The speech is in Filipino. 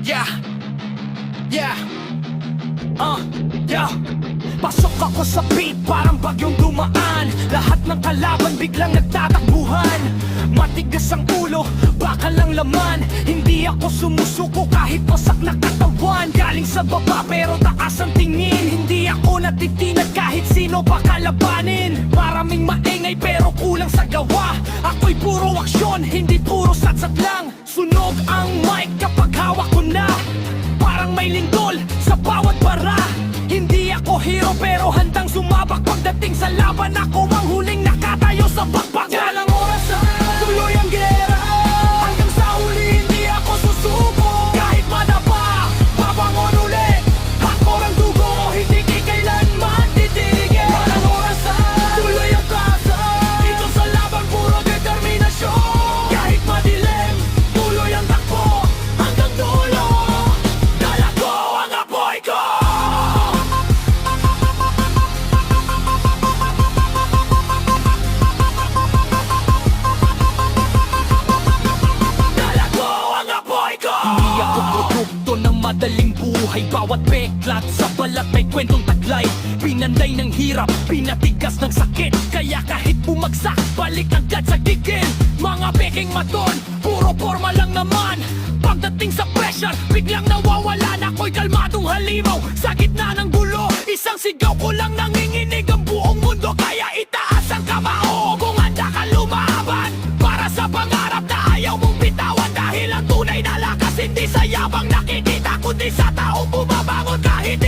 Yeah, yeah, yeah. Pasok ako sa beat, parang bagyong dumaan. Lahat ng kalaban biglang nagtatakbuhan. Matigas ang ulo, baka lang laman. Hindi ako sumusuko kahit pasak na katawan. Galing sa baba pero taas ang tingin. Hindi ako natitinag kahit sino pa kalabanin. Maraming maingay pero kulang sa gawa. Ako'y puro aksyon, hindi puro satsat lang. Sunog ang mic kapag hawak ko na. Parang may lindol sa bawat bara. Hindi ako hero pero handang sumabak. Pagdating sa laban ako ang huling nakatayo sa bakbakan. Walang orasan, tuloy ang gera. Hanggang sa huli hindi ako susuko. Kahit madapa, babangon ulit. Hakor ang dugo, hindi kailanman titigil. Walang orasan, tuloy ang kasa. Dito sa laban puro determinasyon. Kahit madilim, tuloy ang takbo. Hanggang dulo, dala ko ang apoy ko. Hindi ako produkto ng madaling buhay. Bawat peklat sa balat may kwentong taglay. Pinanday ng hirap, pinatigas ng sakit. Kaya kahit bumagsak, balik agad sa gigil. Mga peking maton, puro forma lang naman. Pagdating sa pressure, biglang nawawala na. Ako'y kalmadong halimaw sa gitna ng gulo. Isang sigaw ko lang nanginginig ang buong mundo. Kaya itaas ang kamao kung handa ka lumaban para sa pangarap na ayaw mong bitawan. Dahil ang tunay na lakas hindi sa yabang nakikita, kundi sa taong bumabangon kahit